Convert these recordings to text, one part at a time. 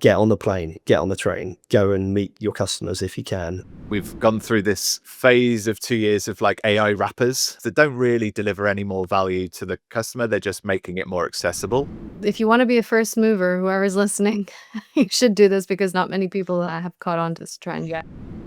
get on the plane, get on the train, go and meet your customers if you can. We've gone through this phase of 2 years of like AI wrappers that don't really deliver any more value to the customer. They're just making it more accessible. If you want to be a first mover, whoever's listening, you should do this because not many people have caught on to this trend yet.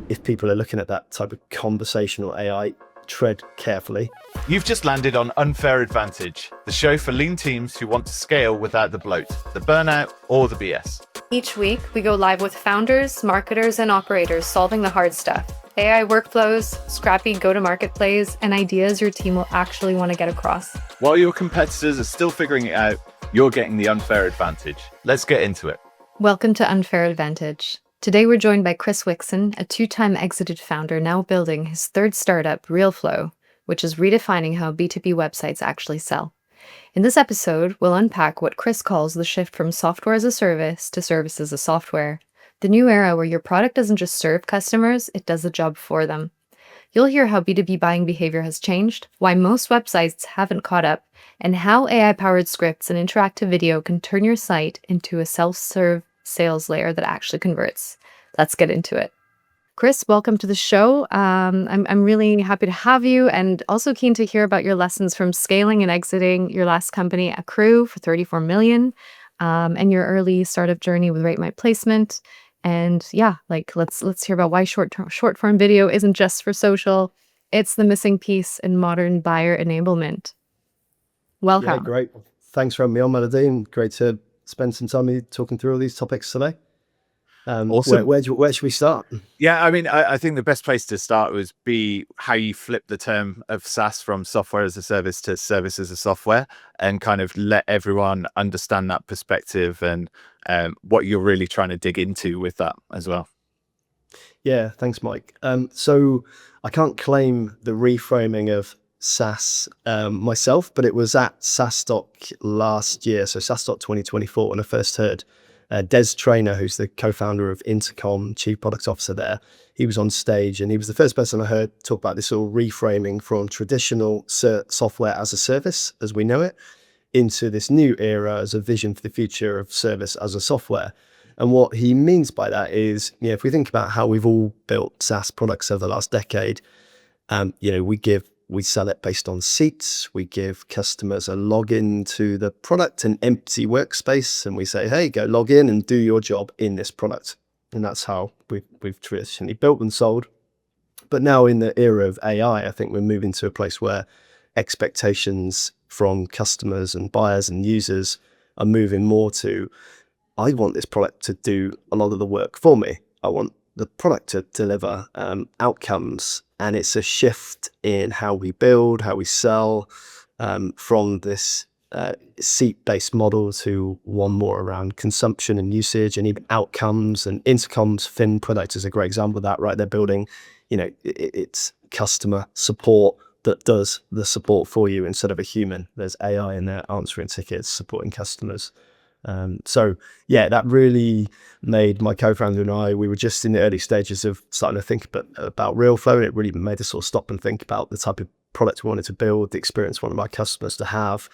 If people are looking at that type of conversational AI, tread carefully. You've just landed on Unfair Advantage, the show for lean teams who want to scale without the bloat, the burnout, or the BS. Each week, we go live with founders, marketers, and operators solving the hard stuff. AI workflows, scrappy go-to-market plays, and ideas your team will actually want to get across. While your competitors are still figuring it out, you're getting the unfair advantage. Let's get into it. Welcome to Unfair Advantage. Today, we're joined by Chris Wickson, a two-time exited founder now building his third startup, Reelflow, which is redefining how B2B websites actually sell. In this episode, we'll unpack what Chris calls the shift from software as a service to service as a software, the new era where your product doesn't just serve customers, it does the job for them. You'll hear how B2B buying behavior has changed, why most websites haven't caught up, and how AI-powered scripts and interactive video can turn your site into a self-serve sales layer that actually converts. Let's get into it. Chris, welcome to the show. I'm really happy to have you and also keen to hear about your lessons from scaling and exiting your last company, Accrue, for $34 million, and your early startup journey with Rate My Placement. And yeah, let's hear about why short form video isn't just for social. It's the missing piece in modern buyer enablement. Welcome. Yeah, great. Thanks for having me on, Melody, and great to spend some time with you talking through all these topics today. Awesome. Where should we start? Yeah, I mean, I think the best place to start was how you flip the term of SaaS from software as a service to service as a software, and kind of let everyone understand that perspective and what you're really trying to dig into with that as well. Yeah, thanks, Mike. So I can't claim the reframing of SaaS myself, but it was at SaaStock last year, so SaaStock 2024, when I first heard Des Traynor, who's the co-founder of Intercom, chief product officer there. He was on stage and he was the first person I heard talk about this sort of reframing from traditional software as a service, as we know it, into this new era as a vision for the future of service as a software. And what he means by that is, if we think about how we've all built SaaS products over the last decade, we sell it based on seats. We give customers a login to the product, an empty workspace, and we say, hey, go log in and do your job in this product. And that's how we've traditionally built and sold. But now in the era of AI, I think we're moving to a place where expectations from customers and buyers and users are moving more to, I want this product to do a lot of the work for me. I want the product to deliver outcomes. And it's a shift in how we build, how we sell, from this seat-based model to one more around consumption and usage and even outcomes. And Intercom's Fin product is a great example of that, right? They're building, it's customer support that does the support for you instead of a human. There's AI in there answering tickets, supporting customers. So yeah, that really made my co-founder and I, we were just in the early stages of starting to think about Reelflow, and it really made us sort of stop and think about the type of product we wanted to build, the experience we wanted our customers to have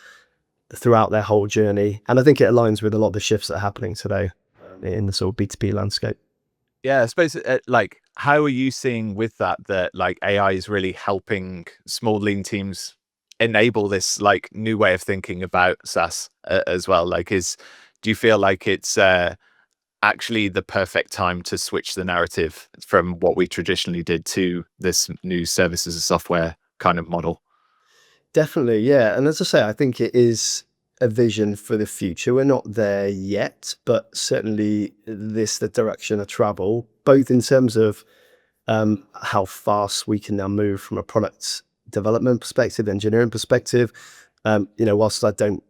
throughout their whole journey. And I think it aligns with a lot of the shifts that are happening today in the sort of B2B landscape. Yeah, I suppose how are you seeing with that like AI is really helping small lean teams enable this like new way of thinking about SaaS as well? Do you feel like it's actually the perfect time to switch the narrative from what we traditionally did to this new service as a software kind of model? Definitely, yeah. And as I say, I think it is a vision for the future. We're not there yet, but certainly the direction of travel, both in terms of how fast we can now move from a product development perspective, engineering perspective. Whilst I'm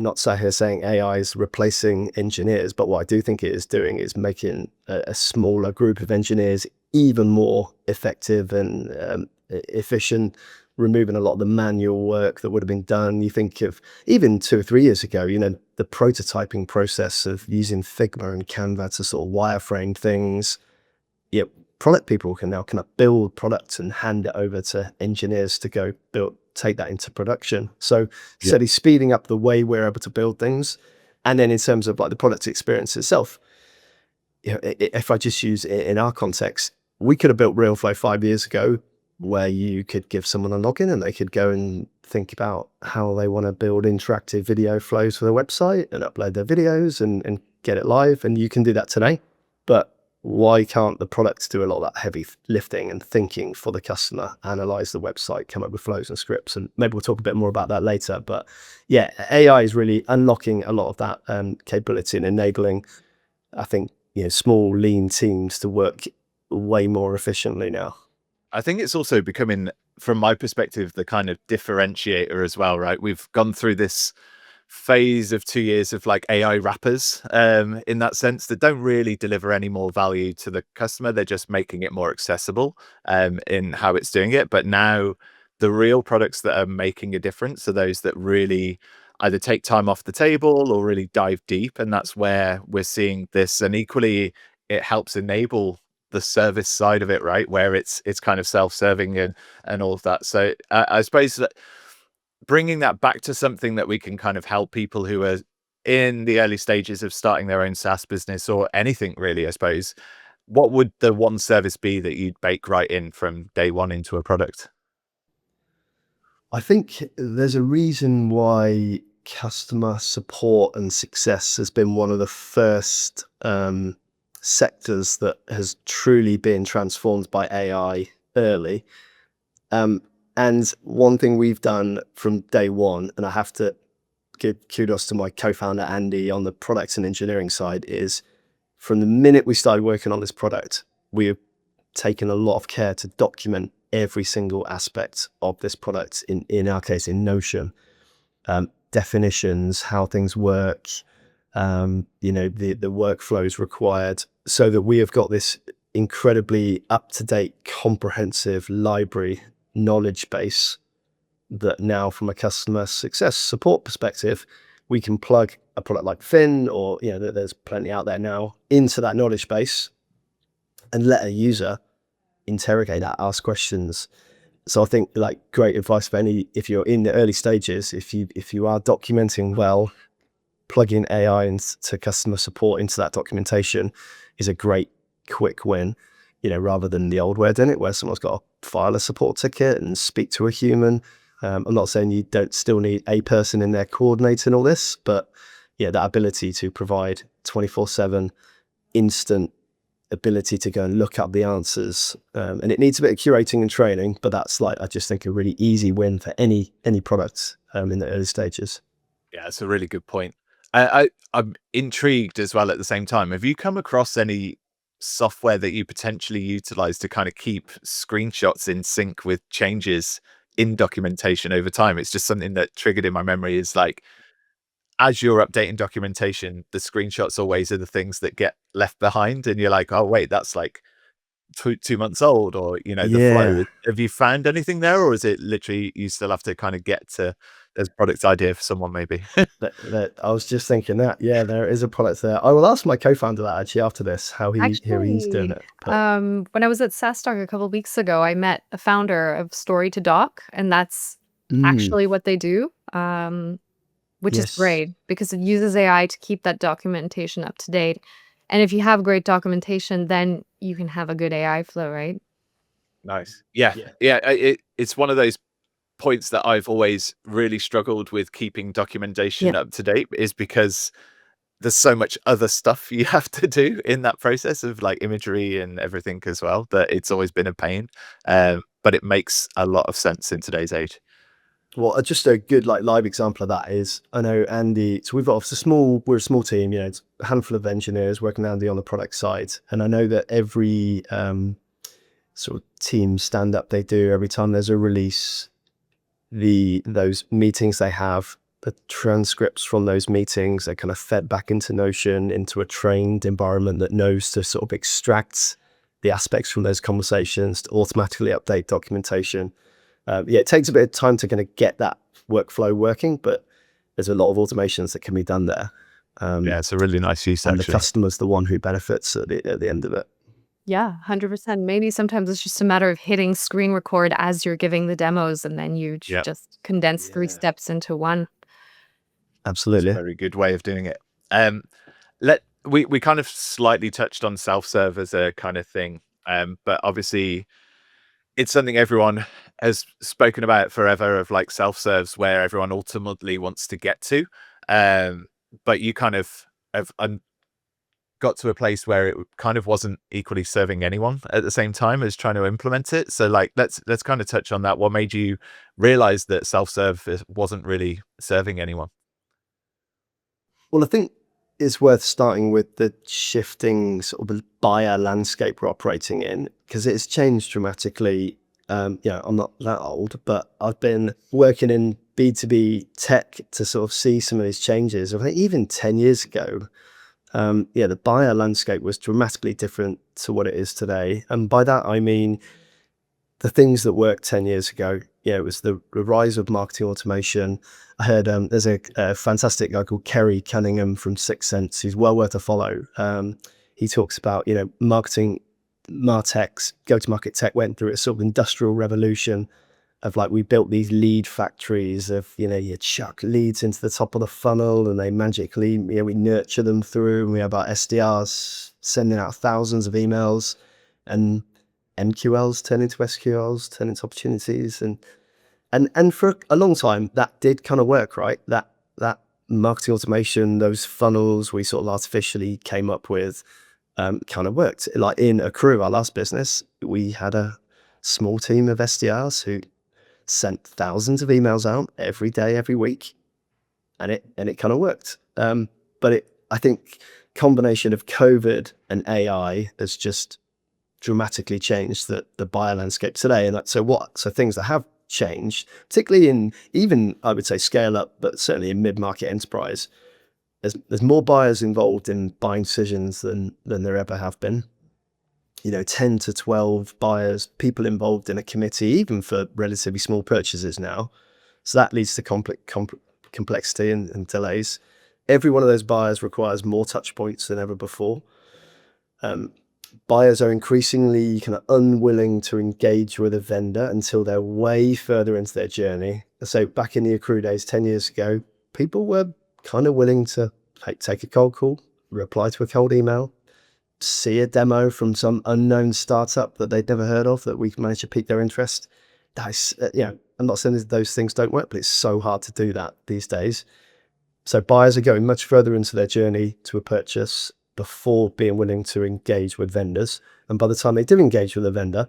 not sat here saying AI is replacing engineers, but what I do think it is doing is making a smaller group of engineers even more effective and efficient, removing a lot of the manual work that would have been done. You think of even 2 or 3 years ago, the prototyping process of using Figma and Canva to sort of wireframe things. Product people can now kind of build products and hand it over to engineers to go take that into production. So certainly speeding up the way we're able to build things. And then in terms of like the product experience itself, if I just use it in our context, we could have built Reelflow 5 years ago where you could give someone a login and they could go and think about how they want to build interactive video flows for their website and upload their videos and get it live. And you can do that today. But why can't the product do a lot of that heavy lifting and thinking for the customer, analyze the website, come up with flows and scripts? And maybe we'll talk a bit more about that later. But yeah, AI is really unlocking a lot of that capability and enabling, I think, small, lean teams to work way more efficiently now. I think it's also becoming, from my perspective, the kind of differentiator as well, right? We've gone through this phase of 2 years of like AI wrappers in that sense that don't really deliver any more value to the customer. They're just making it more accessible in how it's doing it. But now the real products that are making a difference are those that really either take time off the table or really dive deep. And that's where we're seeing this. And equally, it helps enable the service side of it, right? Where it's kind of self-serving and all of that. So I suppose that bringing that back to something that we can kind of help people who are in the early stages of starting their own SaaS business or anything really, I suppose, what would the one service be that you'd bake right in from day one into a product? I think there's a reason why customer support and success has been one of the first sectors that has truly been transformed by AI early. And one thing we've done from day one, and I have to give kudos to my co-founder Andy on the product and engineering side, is from the minute we started working on this product, we have taken a lot of care to document every single aspect of this product, in our case in Notion. Definitions, how things work, the workflows required, so that we have got this incredibly up-to-date, comprehensive library knowledge base that now, from a customer success support perspective, we can plug a product like Fin, or there's plenty out there now, into that knowledge base and let a user interrogate that, ask questions. So I think, like, great advice for if you're in the early stages, if you are documenting well, plugging AI into customer support into that documentation is a great quick win, rather than the old way of doing it, where someone's got to file a support ticket and speak to a human. I'm not saying you don't still need a person in there coordinating all this, but that ability to provide 24/7 instant ability to go and look up the answers, and it needs a bit of curating and training, but that's, like, I just think, a really easy win for any product in the early stages. Yeah, it's a really good point. I'm intrigued as well at the same time. Have you come across any software that you potentially utilize to kind of keep screenshots in sync with changes in documentation over time? It's just something that triggered in my memory, is like, as you're updating documentation, the screenshots always are the things that get left behind. And you're like, oh, wait, that's like 2 months old, or, the flow. Yeah. Have you found anything there, or is it literally you still have to kind of get to there's a product idea for someone maybe? That I was just thinking that, yeah, there is a product there. I will ask my co-founder that actually after this, how he's doing Actually, it. But when I was at SaaS Talk a couple of weeks ago, I met a founder of Story to Doc, and that's mm, actually what they do, which is yes, great because it uses AI to keep that documentation up to date. And if you have great documentation, then you can have a good AI flow, right? Nice. Yeah. yeah, Yeah. It's one of those points that I've always really struggled with keeping documentation Yeah. up to date, is because there's so much other stuff you have to do in that process of like imagery and everything as well, that it's always been a pain. But it makes a lot of sense in today's age. Well, just a good, like, live example of that is, I know Andy. So we're a small team. It's a handful of engineers working with Andy on the product side, and I know that every sort of team stand up they do every time there's a release, those meetings they have, the transcripts from those meetings, they're kind of fed back into Notion, into a trained environment that knows to sort of extract the aspects from those conversations to automatically update documentation. It takes a bit of time to kind of get that workflow working, but there's a lot of automations that can be done there. Yeah, it's a really nice use, And the actually. customer's the one who benefits at the end of it. Yeah, 100%. Maybe sometimes it's just a matter of hitting screen record as you're giving the demos, and then you Yeah, just condense 3 steps into one. it's a Absolutely. very good way of doing it. Um, let we kind of slightly touched on self-serve as a kind of thing, but obviously it's something everyone has spoken about forever, of like self-serves where everyone ultimately wants to get to. Um, but you kind of have got to a place where it kind of wasn't equally serving anyone at the same time as trying to implement it. So like, let's kind of touch on that. What made you realize that self-serve wasn't really serving anyone? Well, I think it's worth starting with the shifting sort of buyer landscape we're operating in, because it's changed dramatically. I'm not that old, but I've been working in B2B tech to sort of see some of these changes. I think even 10 years ago, the buyer landscape was dramatically different to what it is today. And by that, I mean the things that worked 10 years ago. It was the rise of marketing automation. I heard there's a fantastic guy called Kerry Cunningham from Sixth Sense, who's well worth a follow. He talks about, marketing, Martech's go-to-market tech went through a sort of industrial revolution of like, we built these lead factories of, you chuck leads into the top of the funnel and they magically, we nurture them through, and we have our SDRs sending out thousands of emails, and MQLs turn into SQLs, turn into opportunities. And for a long time, that did kind of work, right? That marketing automation, those funnels we sort of artificially came up with, kind of worked. Like in Accrue, our last business, we had a small team of SDRs who sent thousands of emails out every day, every week, and it kind of worked. But I think combination of COVID and AI has just dramatically changed the buyer landscape today. And so things that have changed, particularly in even, I would say, scale up, but certainly in mid-market enterprise, there's more buyers involved in buying decisions than there ever have been. 10 to 12 buyers, people involved in a committee, even for relatively small purchases now. So that leads to complexity and delays. Every one of those buyers requires more touch points than ever before. Buyers are increasingly kind of unwilling to engage with a vendor until they're way further into their journey. So back in the Accrue days 10 years ago, people were kind of willing to take a cold call, reply to a cold email, see a demo from some unknown startup that they'd never heard of that we managed to pique their interest. That's, I'm not saying those things don't work, but it's so hard to do that these days. So buyers are going much further into their journey to a purchase before being willing to engage with vendors. And by the time they do engage with a vendor,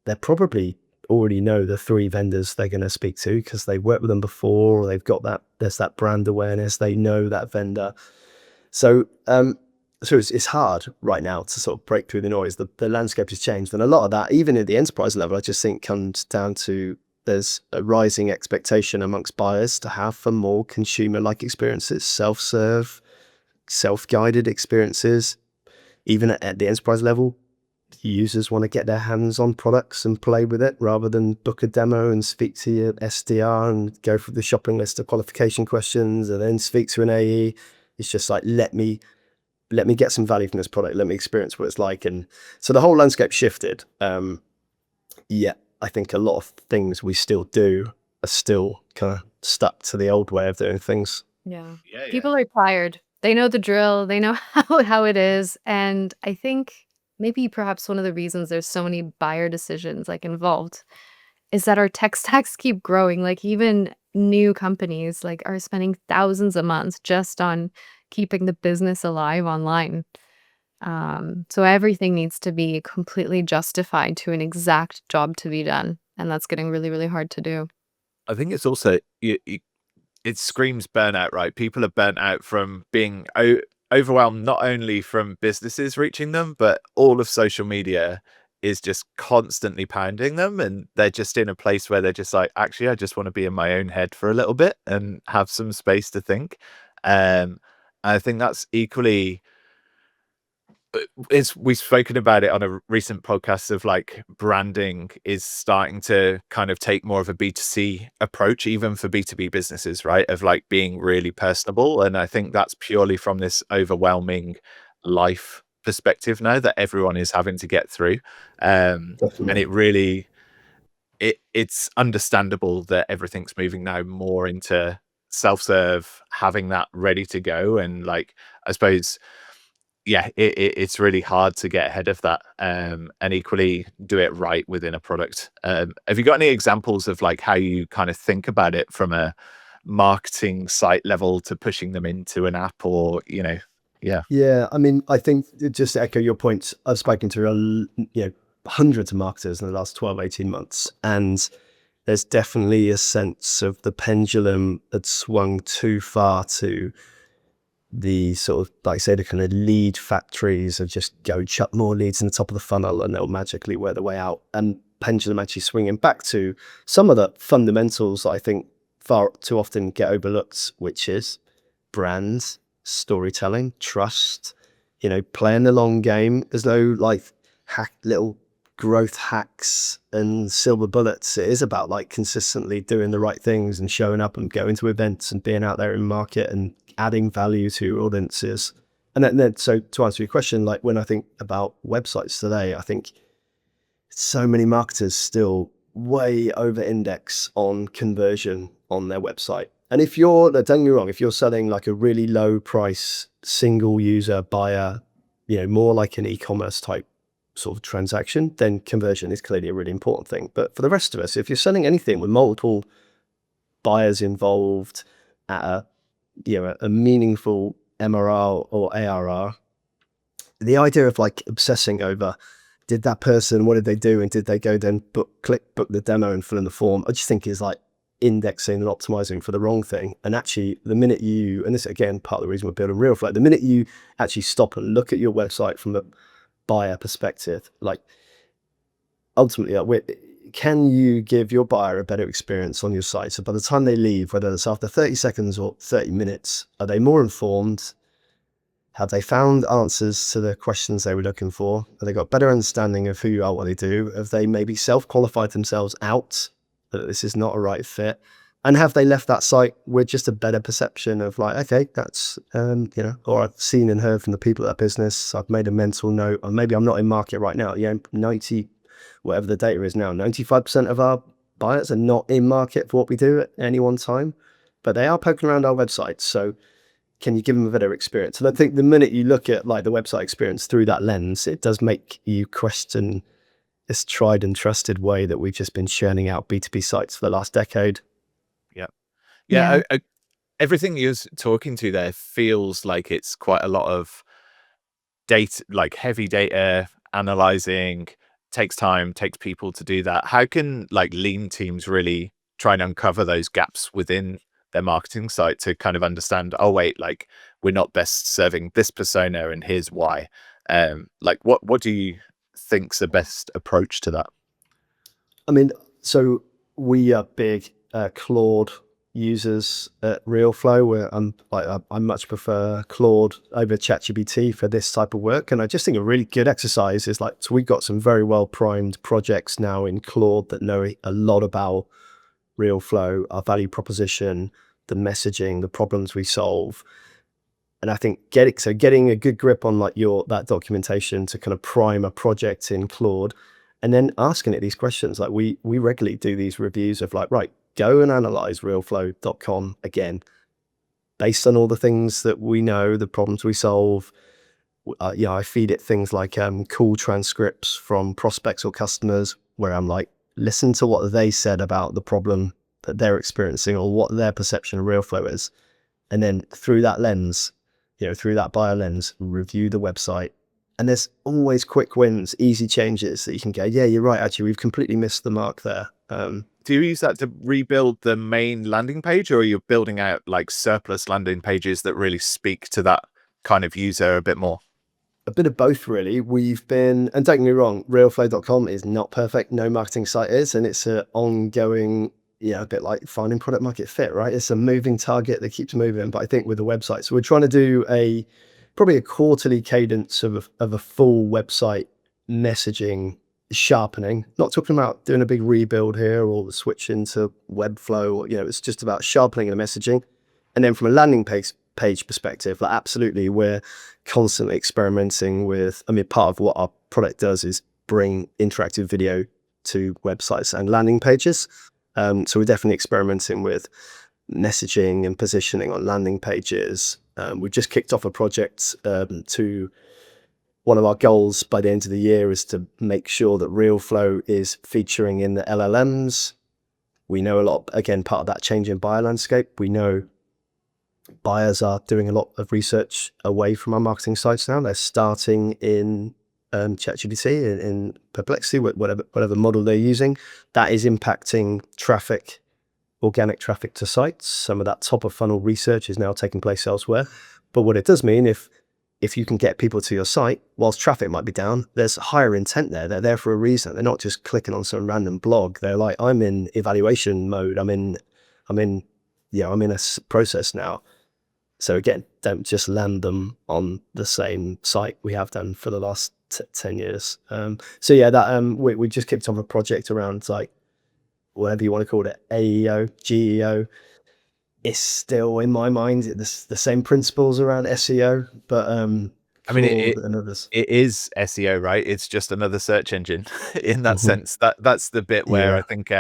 they probably already know the 3 vendors they're going to speak to because they've worked with them before, or they've got there's that brand awareness, they know that vendor. So it's hard right now to sort of break through the noise. The landscape has changed. And a lot of that, even at the enterprise level, I just think comes down to there's a rising expectation amongst buyers to have for more consumer-like experiences, self-serve, self-guided experiences. Even at the enterprise level, users want to get their hands on products and play with it rather than book a demo and speak to your SDR and go through the shopping list of qualification questions and then speak to an AE. It's just like, let me get some value from this product. Let me experience what it's like. And so the whole landscape shifted. I think a lot of things we still do are still kind of stuck to the old way of doing things. Yeah. Yeah, yeah. People are tired. They know the drill. They know how it is. And I think maybe perhaps one of the reasons there's so many buyer decisions like involved is that our tech stacks keep growing. Like even new companies like are spending thousands a month just on keeping the business alive online. So everything needs to be completely justified to an exact job to be done. And that's getting really, really hard to do. I think it's also it screams burnout, right? People are burnt out from being overwhelmed, not only from businesses reaching them, but all of social media is just constantly pounding them, and they're just in a place where they're just like, actually, I just want to be in my own head for a little bit and have some space to think. I think that's equally, we've spoken about it on a recent podcast of like branding is starting to kind of take more of a B2C approach, even for B2B businesses, right? Of like being really personable. And I think that's purely from this overwhelming life perspective now that everyone is having to get through. And Definitely. it really, it's understandable that everything's moving now more into self-serve, having that ready to go. And like, I suppose yeah, it's really hard to get ahead of that, and equally do it right within a product. Have you got any examples of like how you kind of think about it from a marketing site level to pushing them into an app, or yeah, Yeah, I mean, I think just to echo your point, I've spoken to hundreds of marketers in the last 12, 18 months, and there's definitely a sense of the pendulum had swung too far to the sort of, like I say, the kind of lead factories of just go chuck more leads in the top of the funnel and they'll magically wear their way out. And pendulum actually swinging back to some of the fundamentals that I think far too often get overlooked, which is brand, storytelling, trust, playing the long game. There's no like little growth hacks and silver bullets. It is about like consistently doing the right things and showing up and going to events and being out there in market and adding value to audiences. And then so to answer your question, like when I think about websites today, I think so many marketers still way over index on conversion on their website. And if you're, don't get me wrong, if you're selling like a really low price single user buyer, more like an e-commerce type sort of transaction, then conversion is clearly a really important thing. But for the rest of us, if you're selling anything with multiple buyers involved at a meaningful MRR or ARR, the idea of like obsessing over did that person, what did they do, and did they go then book the demo and fill in the form, I just think is like indexing and optimizing for the wrong thing. And actually the minute you, and this again part of the reason we're building Reelflow, the minute you actually stop and look at your website from a buyer perspective, like ultimately can you give your buyer a better experience on your site? So by the time they leave, whether it's after 30 seconds or 30 minutes, are they more informed? Have they found answers to the questions they were looking for? Have they got better understanding of who you are, what they do? Have they maybe self-qualified themselves out that this is not a right fit? And have they left that site with just a better perception of like, okay, that's, or I've seen and heard from the people at that business, I've made a mental note, or maybe I'm not in market right now. 90, whatever the data is now, 95% of our buyers are not in market for what we do at any one time, but they are poking around our website. So can you give them a better experience? And I think the minute you look at like the website experience through that lens, it does make you question this tried and trusted way that we've just been churning out B2B sites for the last decade. yeah, Yeah. yeah. Everything you're talking to there feels like it's quite a lot of data, like heavy data analyzing. Takes time, takes people to do that. How can like lean teams really try and uncover those gaps within their marketing site to kind of understand, oh wait, like we're not best serving this persona and here's why? Like what do you think's the best approach to that? I mean, so we are big Claude users at Reelflow, where I much prefer Claude over ChatGPT for this type of work. And I just think a really good exercise is like, so we've got some very well primed projects now in Claude that know a lot about Reelflow, our value proposition, the messaging, the problems we solve. And I think getting a good grip on like that documentation to kind of prime a project in Claude, and then asking it these questions. Like we regularly do these reviews of like, right, go and analyze realflow.com again, based on all the things that we know, the problems we solve. I feed it things like cool transcripts from prospects or customers where I'm like, listen to what they said about the problem that they're experiencing or what their perception of Reelflow is. And then through that lens, through that buyer lens, review the website. And there's always quick wins, easy changes that you can go, yeah, you're right. Actually, we've completely missed the mark there. Do you use that to rebuild the main landing page, or are you building out like surplus landing pages that really speak to that kind of user a bit more? A bit of both, really. We've been, and don't get me wrong, realflow.com is not perfect. No marketing site is, and it's an ongoing, a bit like finding product market fit, right? It's a moving target that keeps moving. But I think with the website, so we're trying to do probably a quarterly cadence of a full website messaging sharpening. Not talking about doing a big rebuild here or the switch into Webflow. It's just about sharpening the messaging. And then from a landing page perspective, like absolutely, we're constantly experimenting with. I mean, part of what our product does is bring interactive video to websites and landing pages. So we're definitely experimenting with messaging and positioning on landing pages. We've just kicked off a project to one of our goals by the end of the year is to make sure that Reelflow is featuring in the LLMs. We know a lot, again, part of that change in buyer landscape. We know buyers are doing a lot of research away from our marketing sites now. They're starting in ChatGPT, in Perplexity, whatever model they're using. That is impacting traffic, organic traffic to sites. Some of that top of funnel research is now taking place elsewhere. But what it does mean, if you can get people to your site, whilst traffic might be down, there's higher intent there. They're there for a reason. They're not just clicking on some random blog. They're like, I'm in evaluation mode. I'm in a process now. So again, don't just land them on the same site. We have done for the last 10 years. We just kicked off a project around like whatever you want to call it, AEO, GEO. It's still in my mind the same principles around SEO, but I mean, and others. it is SEO, right? It's just another search engine in that sense. That's the bit where I think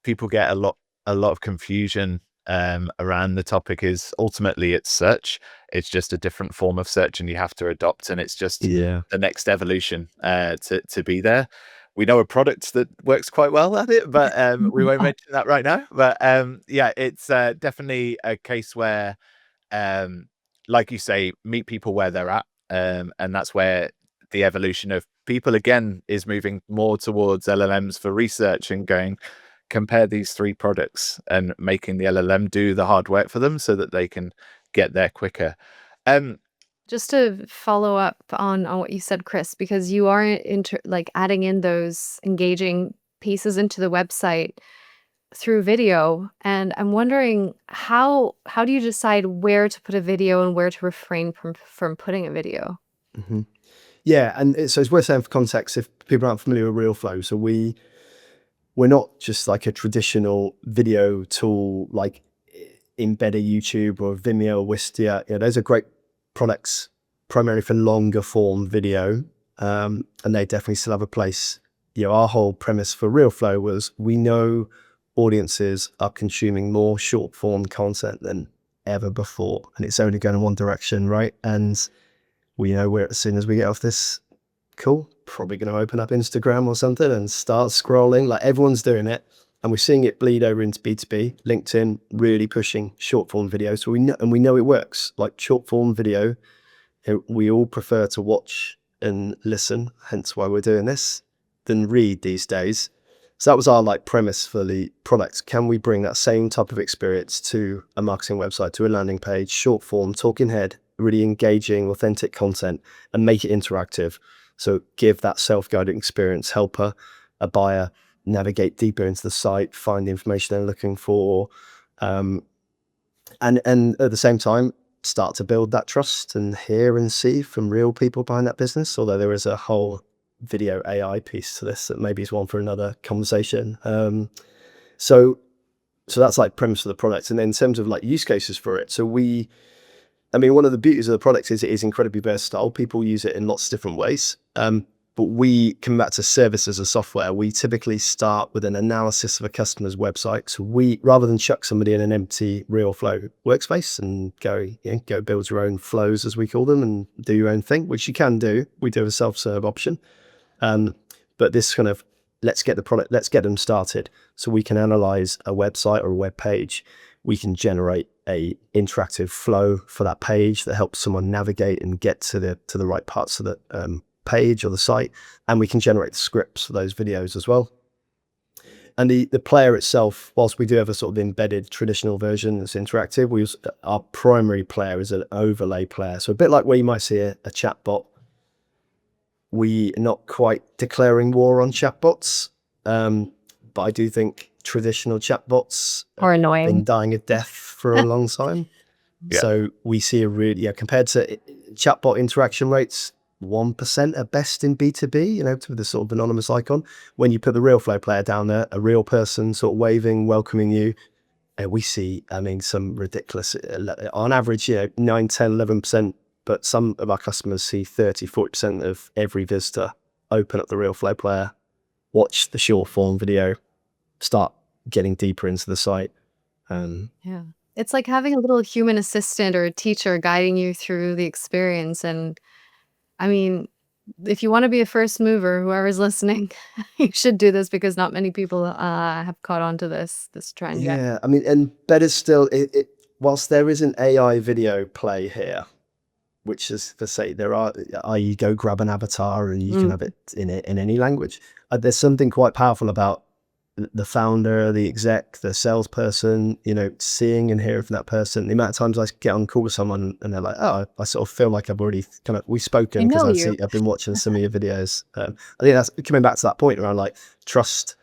people get a lot of confusion around the topic. Is ultimately it's search. It's just a different form of search, and you have to adopt. And it's just the next evolution to be there. We know a product that works quite well at it, but we won't mention that right now. But it's definitely a case where, like you say, meet people where they're at. And that's where the evolution of people, again, is moving more towards LLMs for research and going, compare these three products and making the LLM do the hard work for them so that they can get there quicker. Just to follow up on what you said, Chris, because you are adding in those engaging pieces into the website through video, and I'm wondering how do you decide where to put a video and where to refrain from putting a video? Yeah, and so it's worth saying for context, if people aren't familiar with Reelflow, so we're not just like a traditional video tool like Embedded YouTube or Vimeo or Wistia. Those are great products primarily for longer form video, and they definitely still have a place. Our whole premise for Reelflow was we know audiences are consuming more short form content than ever before, and it's only going in one direction, right? And we know as soon as we get off this call, probably going to open up Instagram or something and start scrolling. Like everyone's doing it, and we're seeing it bleed over into B2B. LinkedIn really pushing short form video, so we know it works. Like short form video, we all prefer to watch and listen, hence why we're doing this, than read these days. So that was our premise for the product. Can we bring that same type of experience to a marketing website, to a landing page, short form, talking head, really engaging, authentic content, and make it interactive? So give that self-guided experience, help a buyer navigate deeper into the site, find the information they're looking for, and at the same time, start to build that trust and hear and see from real people behind that business. Although there is a whole video AI piece to this that maybe is one for another conversation. So that's premise for the product. And then in terms of use cases for it, so one of the beauties of the product is it is incredibly versatile. People use it in lots of different ways. But we come back to service as a software. We typically start with an analysis of a customer's website. So we, rather than chuck somebody in an empty Reelflow workspace and go build your own flows, as we call them, and do your own thing, which you can do. We do have a self-serve option. But this kind of, let's get them started so we can analyze a website or a web page. We can generate a interactive flow for that page that helps someone navigate and get to the right parts of the page or the site. And we can generate the scripts for those videos as well. And the player itself, whilst we do have a sort of embedded traditional version that's interactive, our primary player is an overlay player. So a bit like where you might see a chatbot. We are not quite declaring war on chatbots, but I do think traditional chatbots Are annoying. Been dying a death for a long time. Yeah. So we see compared to chatbot interaction rates, 1% at best in B2B, to the sort of anonymous icon. When you put the Reelflow player down there, a real person sort of waving, welcoming you, we see, some ridiculous, on average, 9, 10, 11%. But some of our customers see 30, 40% of every visitor open up the Reelflow player, watch the short form video, start getting deeper into the site. Yeah. It's like having a little human assistant or a teacher guiding you through the experience. And I mean, if you want to be a first mover, whoever's listening, you should do this because not many people have caught on to this trend yet. Yeah, I mean, and better still, whilst there is an AI video play here, which is to say there are, i.e., go grab an avatar and you can have it in any language. There's something quite powerful about the founder, the exec, the salesperson, seeing and hearing from that person. The amount of times I get on call with someone and they're like, "Oh, I sort of feel like I've already we've spoken because know you. I've been watching some of your videos." I think that's coming back to that point around like trust.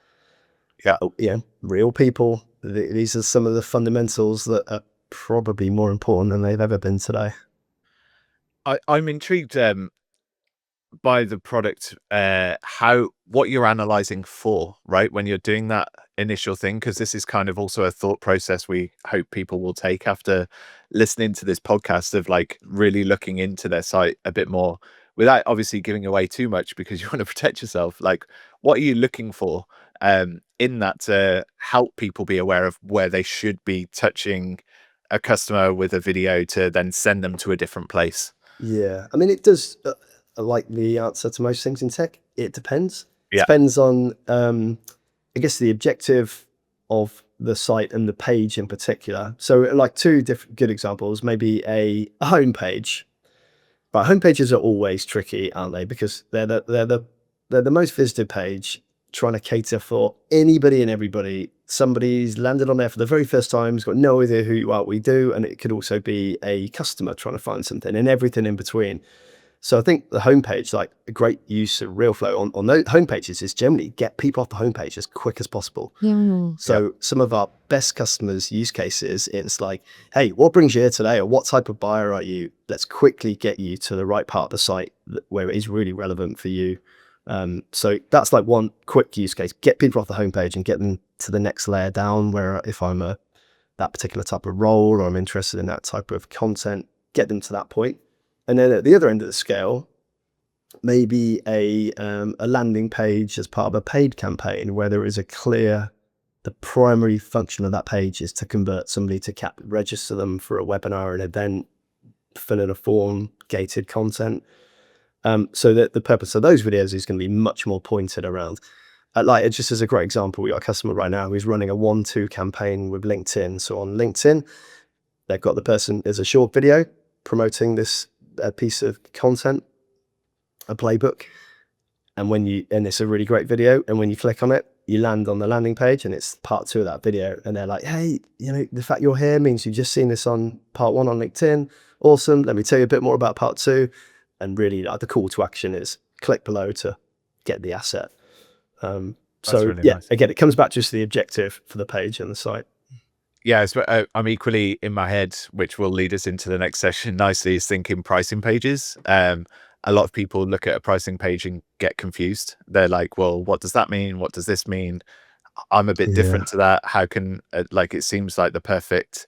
Yeah. Real people. These are some of fundamentals that are probably more important than they've ever been today. I'm intrigued by the product, what you're analyzing for, right? When you're doing that initial thing, because this is kind of also a thought process we hope people will take after listening to this podcast, of like really looking into their site a bit more without obviously giving away too much because you want to protect yourself. Like, what are you looking for in that to help people be aware of where they should be touching a customer with a video to then send them to a different place? Yeah, I mean, it does. Like the answer to most things in tech, it depends. Yeah. Depends on, I guess, the objective of the site and the page in particular. So, like two different good examples, maybe a homepage. But homepages are always tricky, aren't they? Because they're the most visited page, trying to cater for anybody and everybody. Somebody's landed on there for the very first time, has got no idea who you are, what we do, and it could also be a customer trying to find something and everything in between. So I think the homepage, like a great use of Reelflow on those homepages, is generally get people off the homepage as quick as possible. So some of our best customers' use cases, it's like, hey, what brings you here today? Or what type of buyer are you? Let's quickly get you to the right part of the site where it is really relevant for you. So that's like one quick use case. Get people off the homepage and get them to the next layer down, where if I'm that particular type of role or I'm interested in that type of content, get them to that point. And then at the other end of the scale, maybe a landing page as part of a paid campaign where there is the primary function of that page is to convert somebody to register them for a webinar, an event, fill in a form, gated content. So that the purpose of those videos is going to be much more pointed around. Like, just as a great example, we got a customer right now who's running a 1-2 campaign with LinkedIn. So on LinkedIn, they've got the person as a short video promoting this piece of content, a playbook, and it's a really great video, and when you click on it, you land on the landing page and it's part 2 of that video, and they're like, hey, the fact you're here means you've just seen this on part 1 on LinkedIn. Awesome, let me tell you a bit more about part 2. And really, the call to action is click below to get the asset. So really nice. Again, it comes back just to the objective for the page and the site. Yeah, I'm equally in my head, which will lead us into the next session nicely, is thinking pricing pages. A lot of people look at a pricing page and get confused. They're like, well, what does that mean? What does this mean? I'm a bit different to that. How can, it seems like the perfect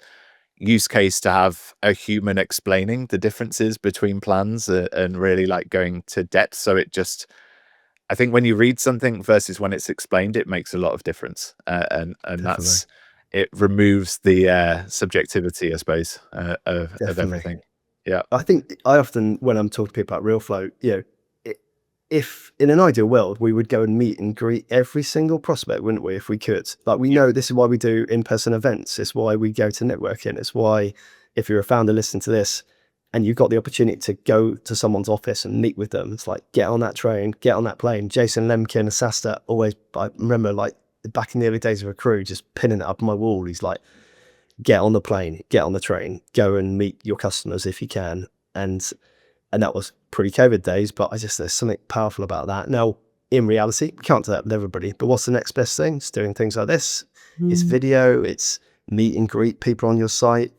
use case to have a human explaining the differences between plans and really like going to depth. So I think when you read something versus when it's explained, it makes a lot of difference. And it removes the subjectivity, I suppose, of everything. Yeah. I think I often, when I'm talking to people about Reelflow, if in an ideal world, we would go and meet and greet every single prospect, wouldn't we, if we could? Like, we know this is why we do in-person events. It's why we go to networking. It's why, if you're a founder listening to this and you've got the opportunity to go to someone's office and meet with them, it's like, get on that train, get on that plane. Jason Lemkin of SaaS always, I remember like back in the early days of a crew, just pinning it up on my wall. He's like, get on the plane, get on the train, go and meet your customers if you can. And that was pre-COVID days, but there's something powerful about that. Now, in reality, we can't do that with everybody, but what's the next best thing? It's doing things like this. It's video, it's meet and greet people on your site.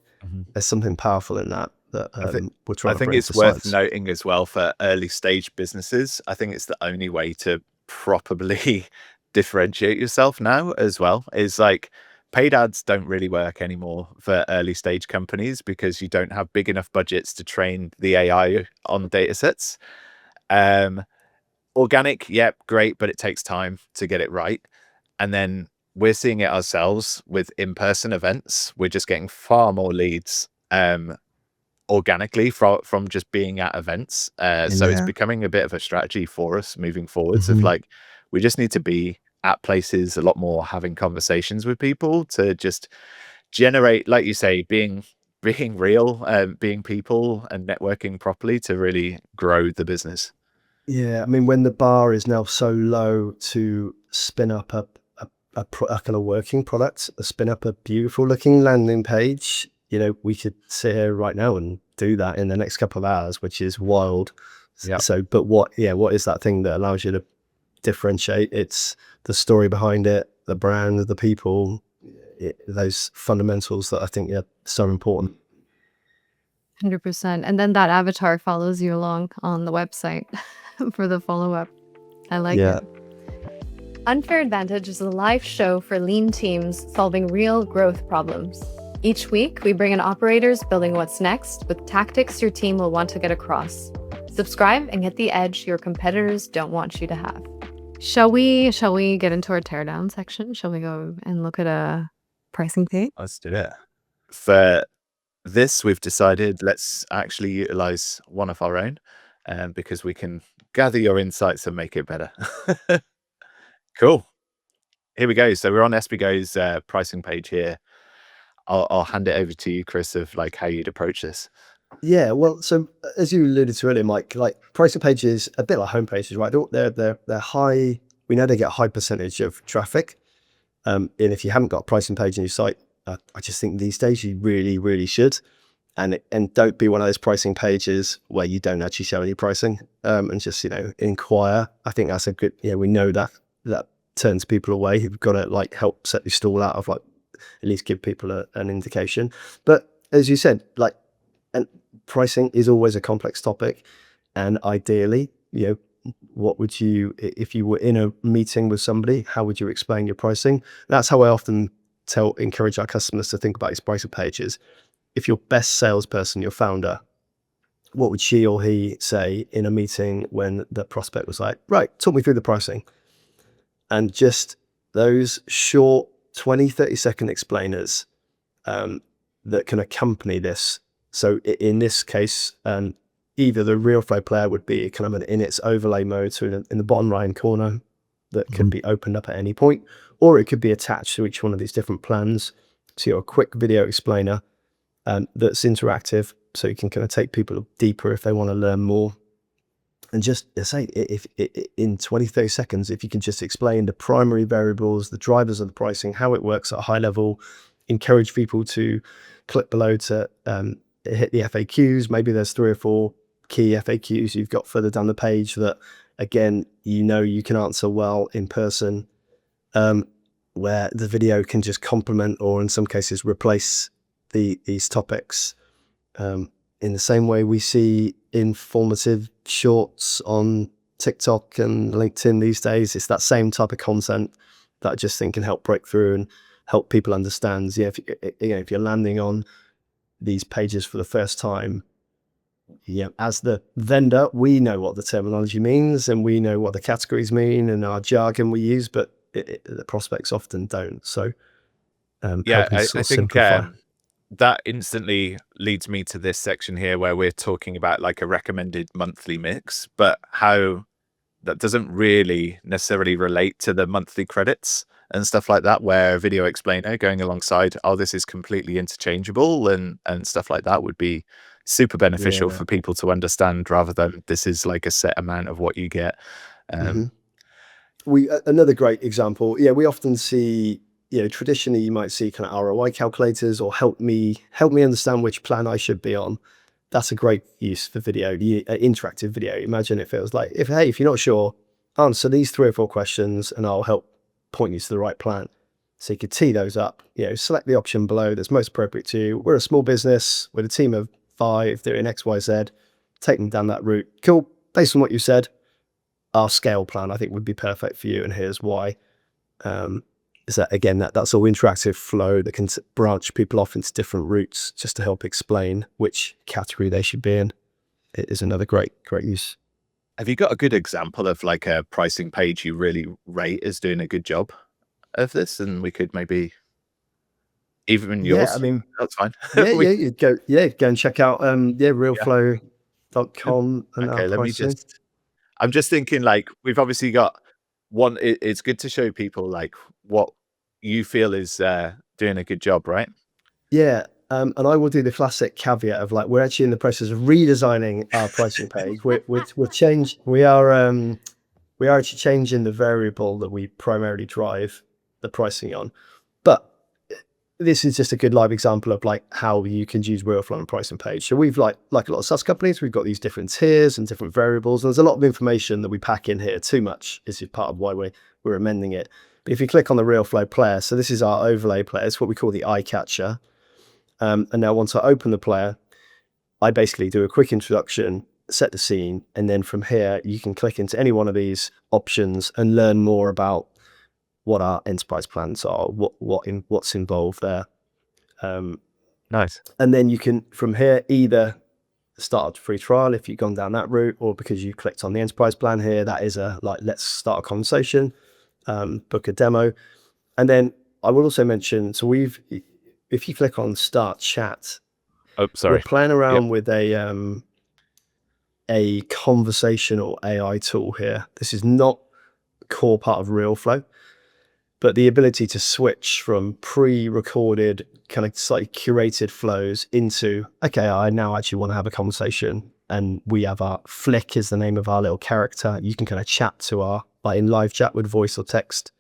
There's something powerful in that we're trying to bring to it's worth noting as well for early stage businesses. I think it's the only way to properly differentiate yourself now as well, is like, paid ads don't really work anymore for early stage companies because you don't have big enough budgets to train the AI on data sets. Organic, great, but it takes time to get it right. And then we're seeing it ourselves with in-person events. We're just getting far more leads organically from just being at events. So it's Yeah. becoming a bit of a strategy for us moving forwards of Mhm. like, we just need to be at places a lot more, having conversations with people to just generate, like you say, being real, being people and networking properly to really grow the business. Yeah, I mean, when the bar is now so low to spin up a kind of working product, spin up a beautiful looking landing page, we could sit here right now and do that in the next couple of hours, which is wild. Yeah. So, but what is that thing that allows you to differentiate? It's the story behind it, the brand, the people, those fundamentals that I think are so important. 100%. And then that avatar follows you along on the website for the follow-up. I like Yeah. it. Unfair Advantage is a live show for lean teams solving real growth problems. Each week, we bring in operators building what's next with tactics your team will want to get across. Subscribe and get the edge your competitors don't want you to have. Shall we get into our teardown section? Shall we go and look at a pricing page? Let's do it. For this, we've decided let's actually utilize one of our own, because we can gather your insights and make it better. Cool. Here we go. So we're on SBGo's pricing page here. I'll hand it over to you, Chris, of like how you'd approach this. Yeah, well, so as you alluded to earlier, Mike, like pricing pages, a bit like home pages, right? They're high. We know they get a high percentage of traffic. And if you haven't got a pricing page on your site, I just think these days you really, really should. And don't be one of those pricing pages where you don't actually show any pricing, and just inquire. I think that's a good. We know that turns people away. You've got to like help set your stall out of like at least give people an indication. But as you said, like, and pricing is always a complex topic. And ideally, what would you, if you were in a meeting with somebody, how would you explain your pricing? That's how I often encourage our customers to think about these pricing pages. If your best salesperson, your founder, what would she or he say in a meeting when the prospect was like, right, talk me through the pricing? And just those short 20, 30-second explainers that can accompany this. So in this case, either the Reelflow player would be kind of in its overlay mode, so in the bottom right corner that could be opened up at any point, or it could be attached to each one of these different plans. So you're a quick video explainer that's interactive, so you can kind of take people deeper if they want to learn more. And just say, if in 20, 30 seconds, if you can just explain the primary variables, the drivers of the pricing, how it works at a high level, encourage people to click below to hit the FAQs. Maybe there's 3 or 4 key FAQs you've got further down the page that, again, you can answer well in person, where the video can just complement or in some cases replace these topics. In the same way we see informative shorts on TikTok and LinkedIn these days, it's that same type of content that I just think can help break through and help people understand. If you're landing on these pages for the first time, as the vendor, we know what the terminology means and we know what the categories mean and our jargon we use, but the prospects often don't. So Yeah, helping I sort of think simplify. that instantly leads me to this section here where we're talking about like a recommended monthly mix, but how that doesn't really necessarily relate to the monthly credits and stuff like that, where a video explainer going alongside, oh, this is completely interchangeable and stuff like that would be super beneficial Yeah. for people to understand, rather than this is like a set amount of what you get. Another great example. We often see, traditionally you might see kind of ROI calculators or help me understand which plan I should be on. That's a great use for video, interactive video. Imagine if it was like, if you're not sure, answer these 3 or 4 questions and I'll help point you to the right plan. So you could tee those up, select the option below that's most appropriate to you. We're a small business with a team of 5 doing X, Y, Z, take them down that route. Cool. Based on what you said, our scale plan, I think, would be perfect for you. And here's why. Is that, again, that's all interactive flow that can branch people off into different routes just to help explain which category they should be in. It is another great use. Have you got a good example of like a pricing page you really rate as doing a good job? of this, and we could maybe even Yeah, I yours. mean, That's fine. yeah, you'd go and check out Yeah. realflow.com and our Okay, let me pricing. just. I'm just thinking, like, we've obviously got one. It's good to show people like what you feel is doing a good job, right? Yeah, and I will do the classic caveat of like, we're actually in the process of redesigning our pricing page. We are actually changing the variable that we primarily drive the pricing on. But this is just a good live example of like how you can use Reelflow on a pricing page. So we've like a lot of SaaS companies, we've got these different tiers and different variables. And there's a lot of information that we pack in here. Too much is part of why we're amending it. But if you click on the Reelflow player, so this is our overlay player. It's what we call the eye catcher. And now once I open the player, I basically do a quick introduction, set the scene, and then from here you can click into any one of these options and learn more about what our enterprise plans are, what's involved there. Nice. And then you can from here either start a free trial if you've gone down that route, or because you clicked on the enterprise plan here, that is a like, let's start a conversation, book a demo. And then I will also mention, so if you click on start chat, Oh, we're sorry. playing Yep. around with a conversational AI tool here. This is not a core part of Reelflow, but the ability to switch from pre-recorded kind of slightly curated flows into, okay, I now actually want to have a conversation, and we have our Flick is the name of our little character. You can kind of chat to our, like in live chat with voice or text.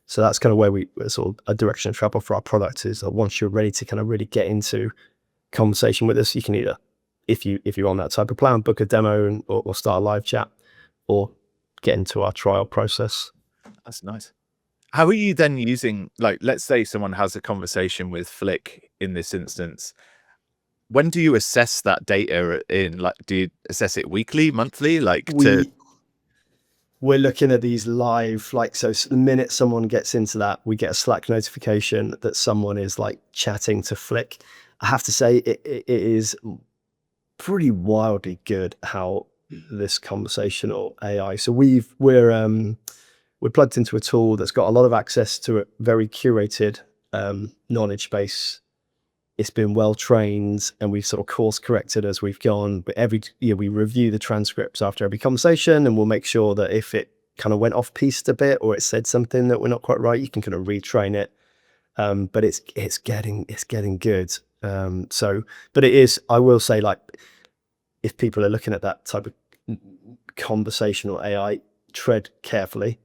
So that's kind of where we sort of a direction of travel for our product is that once you're ready to kind of really get into conversation with us, you can either, if you're on that type of plan, book a demo or start a live chat, or get into our trial process. That's nice. How are you then using, like, let's say someone has a conversation with Flick in this instance. When do you assess that data in, like, do you assess it weekly, monthly? Like We're looking at these live, like, so the minute someone gets into that, we get a Slack notification that someone is like chatting to Flick. I have to say it is pretty wildly good how this conversational AI. So we're plugged into a tool that's got a lot of access to a very curated knowledge base. It's been well trained, and we've sort of course corrected as we've gone. But we review the transcripts after every conversation, and we'll make sure that if it kind of went off piste a bit or it said something that we're not quite right, you can kind of retrain it. But it's getting good. But it is, I will say, like, if people are looking at that type of conversational AI, tread carefully.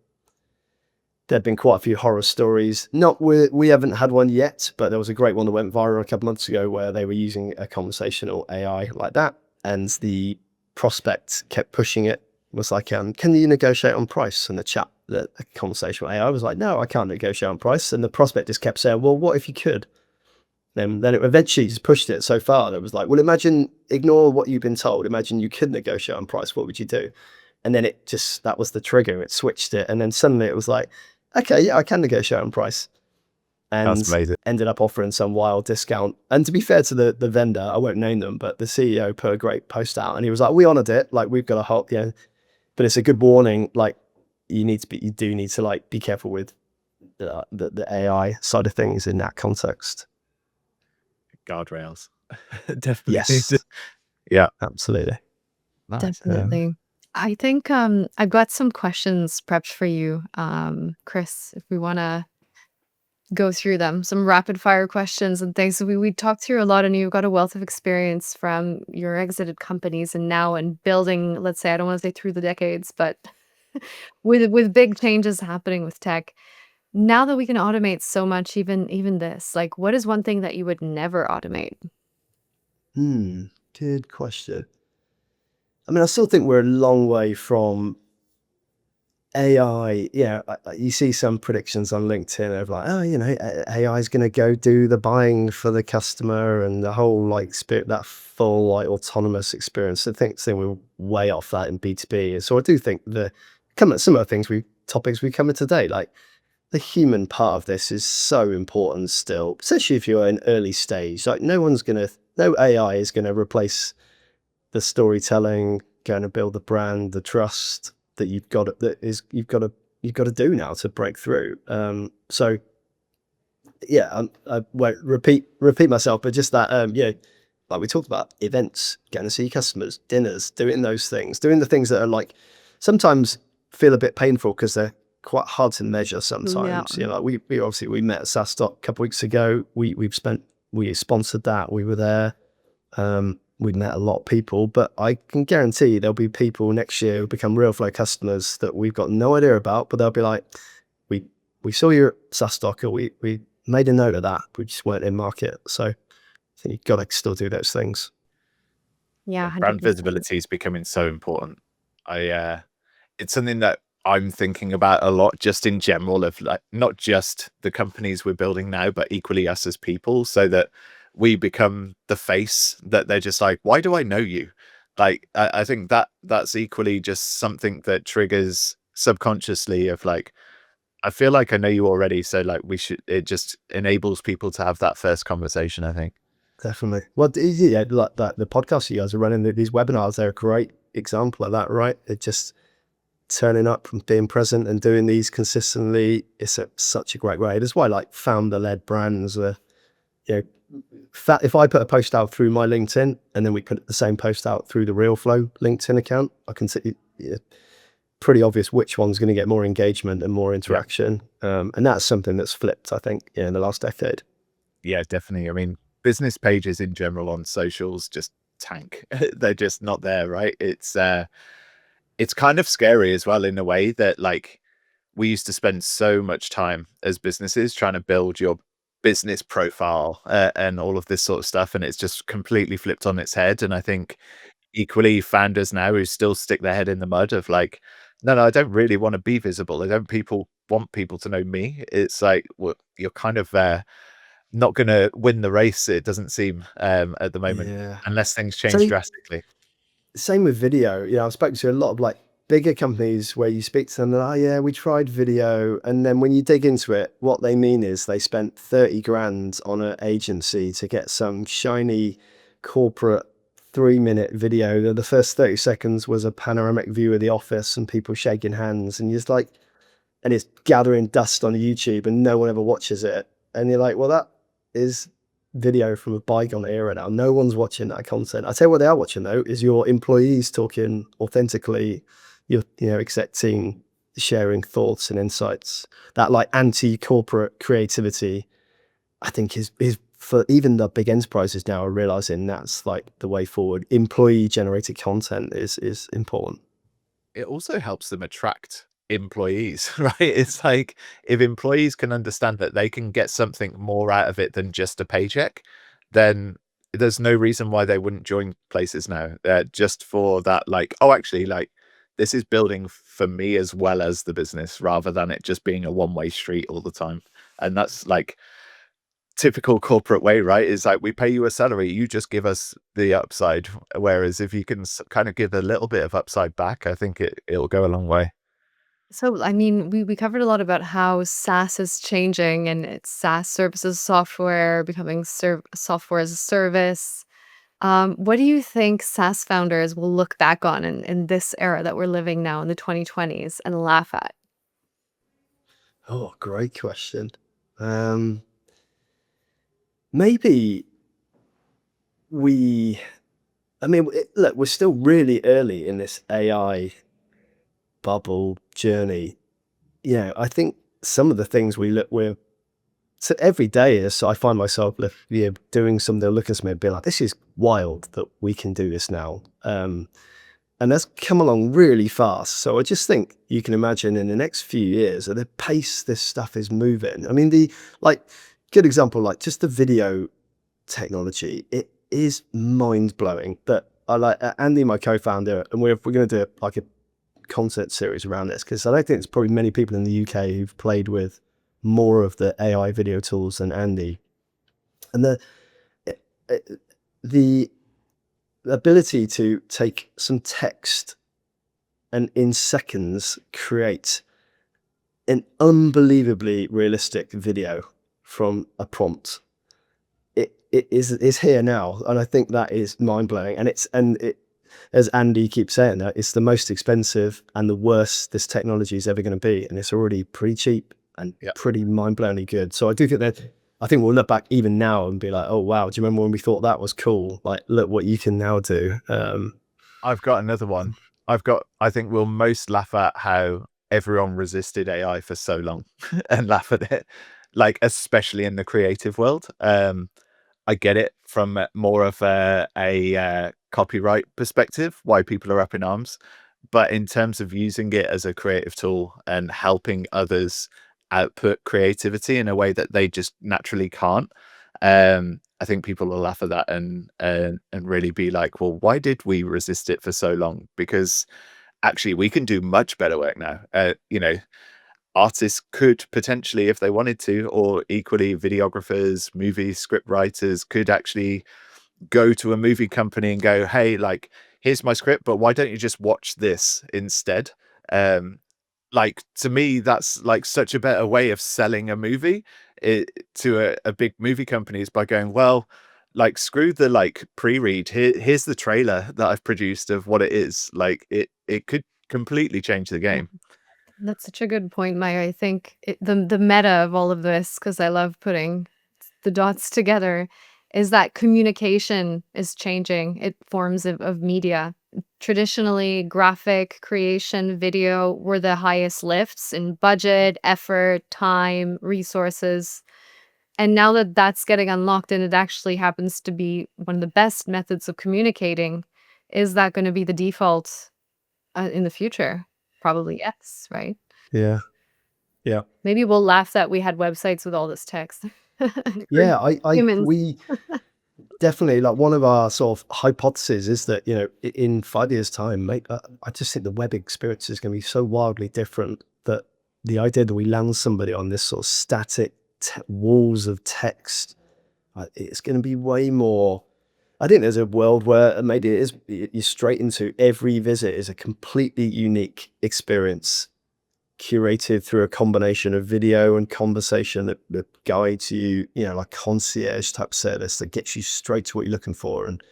There've been quite a few horror stories. We haven't had one yet, but there was a great one that went viral a couple months ago where they were using a conversational AI like that, and the prospect kept pushing it. Was like, can you negotiate on price? And the conversational AI was like, no, I can't negotiate on price. And the prospect just kept saying, well, what if you could? Then it eventually just pushed it so far that it was like, well, ignore what you've been told. Imagine you could negotiate on price. What would you do? And then that was the trigger. It switched it. And then suddenly it was like, okay, yeah, I can negotiate on price. And That's amazing. ended up offering some wild discount. And to be fair to the vendor, I won't name them, but the CEO put a great post out and he was like, we honored it. Like, we've got to help, but it's a good warning. Like, you do need to like be careful with the AI side of things in that context. Guardrails. Definitely. Yes. Yeah. Absolutely. Nice. Definitely. I think I've got some questions prepped for you, Chris, if we want to go through them, some rapid fire questions and things. So we talked through a lot, and you've got a wealth of experience from your exited companies and now in building, let's say, I don't want to say through the decades, but with big changes happening with tech. Now that we can automate so much, even this, like, what is one thing that you would never automate? Good question. I mean, I still think we're a long way from AI. Yeah, you see some predictions on LinkedIn of like, oh, AI is going to go do the buying for the customer and the whole like that full like autonomous experience. I think we're way off that in B2B. So I do think some of the topics we covered today, like the human part of this is so important still, especially if you're in early stage. Like, no AI is going to replace the storytelling, going to build the brand, the trust that you've got to you've got to do now to break through. So yeah, I won't repeat myself, but just that, like we talked about, events, going to see customers, dinners, doing those things, doing the things that are like sometimes feel a bit painful because they're quite hard to measure sometimes. Yeah. Like we obviously we met at SaaS a couple of weeks ago. We sponsored that. We were there. We met a lot of people, but I can guarantee there'll be people next year who become Reelflow customers that we've got no idea about, but they'll be like, we saw you at SaaS or we made a note of that. We just weren't in market. So I think you've got to still do those things. Yeah, Brand 100%. visibility is becoming so important. It's something that I'm thinking about a lot, just in general, of like not just the companies we're building now, but equally us as people, so that we become the face that they're just like, why do I know you? Like, I think that's equally just something that triggers subconsciously of like, I feel like I know you already. So like it just enables people to have that first conversation, I think. Definitely. Well, yeah, like that, the podcast you guys are running, these webinars, they're a great example of that, right? It just turning up and being present and doing these consistently. It's such a great way. That's why like founder-led brands are, if I put a post out through my LinkedIn and then we put the same post out through the Reelflow LinkedIn account, I can see pretty obvious which one's going to get more engagement and more interaction. And that's something that's flipped, I think, in the last decade. Yeah, definitely. I mean, business pages in general on socials just tank. They're just not there, right? It's kind of scary as well, in a way that like we used to spend so much time as businesses trying to build your business profile and all of this sort of stuff, and it's just completely flipped on its head. And I think equally founders now who still stick their head in the mud of like, no, I don't really want to be visible. I don't want people to know me. It's like, well, you're kind of not going to win the race, it doesn't seem, at the moment, Yeah. unless things change So drastically. same with video. I've spoken to a lot of like bigger companies where you speak to them and, oh yeah, we tried video. And then when you dig into it, what they mean is they spent 30 grand on an agency to get some shiny corporate 3-minute video. The first 30 seconds was a panoramic view of the office and people shaking hands. And you're just like, and it's gathering dust on YouTube and no one ever watches it. And you're like, well, that is video from a bygone era now. No one's watching that content. I tell you what they are watching though, is your employees talking authentically, your exec team sharing thoughts and insights. That like anti-corporate creativity, I think is for even the big enterprises now are realizing that's like the way forward. Employee generated content is important. It also helps them attract employees, right? It's like, if employees can understand that they can get something more out of it than just a paycheck, then there's no reason why they wouldn't join places now, just for that, like, oh, actually, like, this is building for me as well as the business, rather than it just being a one-way street all the time. And that's like typical corporate way, right? Is like, we pay you a salary, you just give us the upside. Whereas if you can kind of give a little bit of upside back, I think it'll go a long way. So, I mean, we covered a lot about how SaaS is changing and it's SaaS services software becoming software as a service. What do you think SaaS founders will look back on in this era that we're living now in the 2020s and laugh at? Oh, great question. Maybe look, we're still really early in this AI bubble journey. I think some of the things we're so every day is I find myself doing something, looking at something and be like, this is wild that we can do this now. And that's come along really fast. So I just think you can imagine in the next few years at the pace this stuff is moving. I mean, good example, like just the video technology, it is mind blowing. That I like Andy, my co-founder, and we're going to do like a concert series around this because I don't think there's probably many people in the UK who've played with more of the AI video tools than Andy. And the ability to take some text and in seconds create an unbelievably realistic video from a prompt, it is here now, and I think that is mind blowing. And as Andy keeps saying, that it's the most expensive and the worst this technology is ever going to be, and it's already pretty cheap and pretty mind-blowingly good. So I do think that, I think we'll look back even now and be like, oh wow, do you remember when we thought that was cool? Like, look what you can now do. I've got another one. I think we'll most laugh at how everyone resisted AI for so long and laugh at it, like, especially in the creative world. I get it from more of a copyright perspective, why people are up in arms. But in terms of using it as a creative tool and helping others output creativity in a way that they just naturally can't, I think people will laugh at that and really be like, well, why did we resist it for so long? Because actually we can do much better work now. Artists could potentially, if they wanted to, or equally videographers, movie script writers could actually go to a movie company and go, hey, like, here's my script, but why don't you just watch this instead? Like, to me, that's like such a better way of selling a movie to a big movie company, is by going, well, like, screw the like pre-read. Here's the trailer that I've produced of what it is. Like, it could completely change the game. That's such a good point, Maya. I think the meta of all of this, because I love putting the dots together, is that communication is changing. It forms of media. Traditionally, graphic creation, video were the highest lifts in budget, effort, time, resources. And now that that's getting unlocked and it actually happens to be one of the best methods of communicating, is that going to be the default in the future? Probably yes, right? Yeah. Maybe we'll laugh that we had websites with all this text. Yeah, Humans. we definitely, like, one of our sort of hypotheses is that, in 5 years' time, mate, I just think the web experience is going to be so wildly different that the idea that we land somebody on this sort of static walls of text, it's going to be way more. I think there's a world where maybe it is, you're straight into every visit is a completely unique experience, curated through a combination of video and conversation that guides you, like concierge type service that gets you straight to what you're looking for. And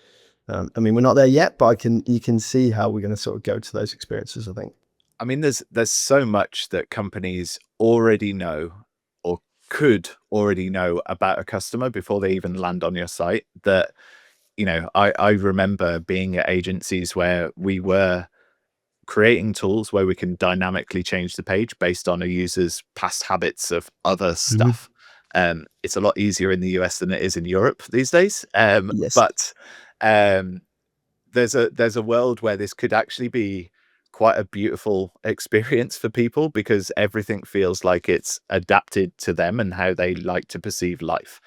I mean, we're not there yet, but you can see how we're going to sort of go to those experiences, I think. I mean, there's so much that companies already know or could already know about a customer before they even land on your site, that, I remember being at agencies where we were creating tools where we can dynamically change the page based on a user's past habits of other stuff. It's a lot easier in the US than it is in Europe these days. Yes. But there's a world where this could actually be quite a beautiful experience for people, because everything feels like it's adapted to them and how they like to perceive life.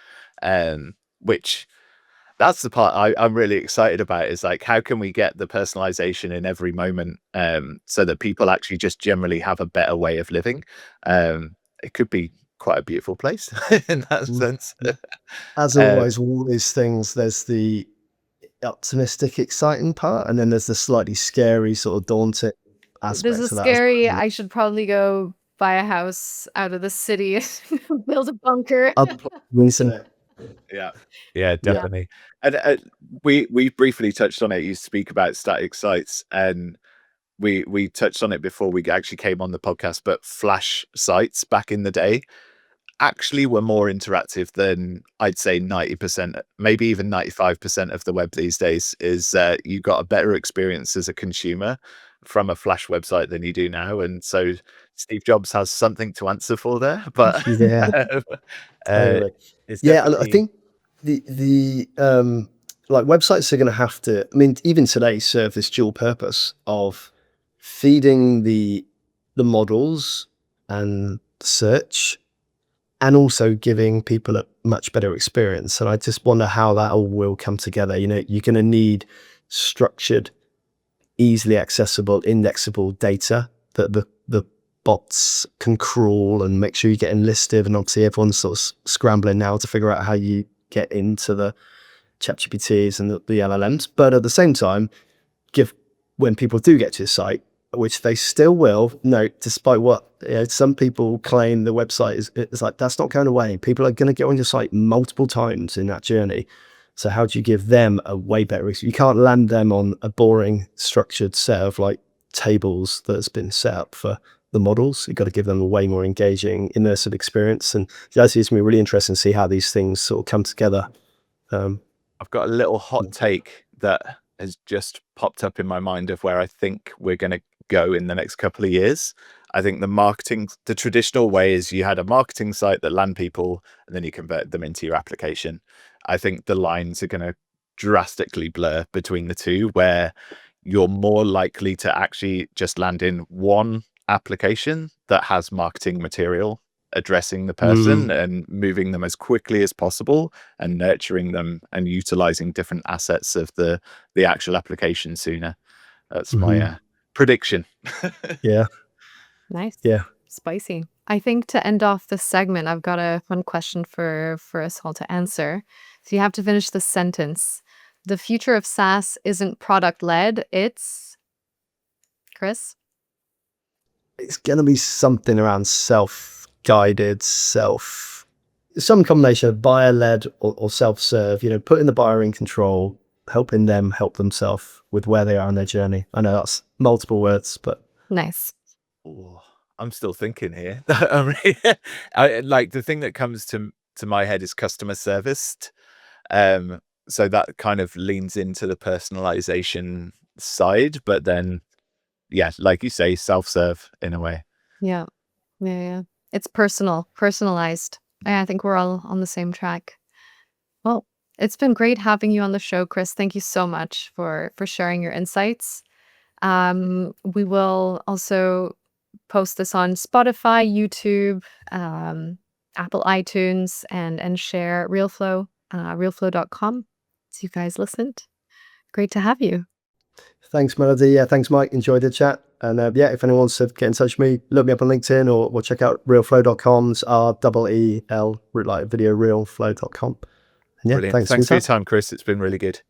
Which, that's the part I'm really excited about, is like, how can we get the personalization in every moment, so that people actually just generally have a better way of living? It could be quite a beautiful place in that sense. As always, all these things, there's the optimistic, exciting part, and then there's the slightly scary, sort of daunting aspect There's a to that as scary, well. I should probably go buy a house out of the city, build a bunker. Yeah, definitely. And we briefly touched on it. You speak about static sites, and we touched on it before we actually came on the podcast, but Flash sites back in the day actually were more interactive than, I'd say, 90%, maybe even 95% of the web these days. Is you got a better experience as a consumer from a Flash website than you do now. And so Steve Jobs has something to answer for there, but Yeah, totally. it's Yeah, and I definitely, think the like, websites are going to have to, I mean, even today, serve this dual purpose of feeding the models and search, and also giving people a much better experience. And I just wonder how that all will come together. You're going to need structured, easily accessible, indexable data that the bots can crawl and make sure you get enlisted. And obviously everyone's sort of scrambling now to figure out how you get into the ChatGPTs and the LLMs. But at the same time, when people do get to the site, which they still will, despite what some people claim, the website is like, that's not going away. People are going to get on your site multiple times in that journey. So how do you give them a way better experience? You can't land them on a boring structured set of like tables that's been set up for the models. You've got to give them a way more engaging, immersive experience. And it's going to be really interesting to see how these things sort of come together. I've got a little hot take that has just popped up in my mind of where I think we're going to go in the next couple of years. I think the traditional way is you had a marketing site that land people and then you convert them into your application. I think the lines are going to drastically blur between the two, where you're more likely to actually just land in one application that has marketing material addressing the person and moving them as quickly as possible and nurturing them and utilizing different assets of the actual application sooner. That's my prediction. Yeah. Nice. Yeah. Spicy. I think to end off this segment, I've got a fun question for us all to answer. So you have to finish the sentence. The future of SaaS isn't product-led, it's... Chris? It's going to be something around self-guided, some combination of buyer-led or self-serve, putting the buyer in control, helping them help themselves with where they are on their journey. I know that's multiple words, but... Nice. Ooh, I'm still thinking here. Like the thing that comes to my head is customer service. So that kind of leans into the personalization side, but then, yeah, like you say, self-serve in a way. Yeah. It's personalized. I think we're all on the same track. Well, it's been great having you on the show, Chris. Thank you so much for sharing your insights. We will also post this on Spotify, YouTube, Apple iTunes, and share Reelflow, reelflow.com. So you guys listened. Great to have you. Thanks, Melody. Yeah, thanks, Mike. Enjoyed the chat. And if anyone wants to get in touch with me, look me up on LinkedIn or check out reelflow.com's REEL, like video reelflow.com. And yeah, Brilliant. Thanks for your time, Chris. It's been really good.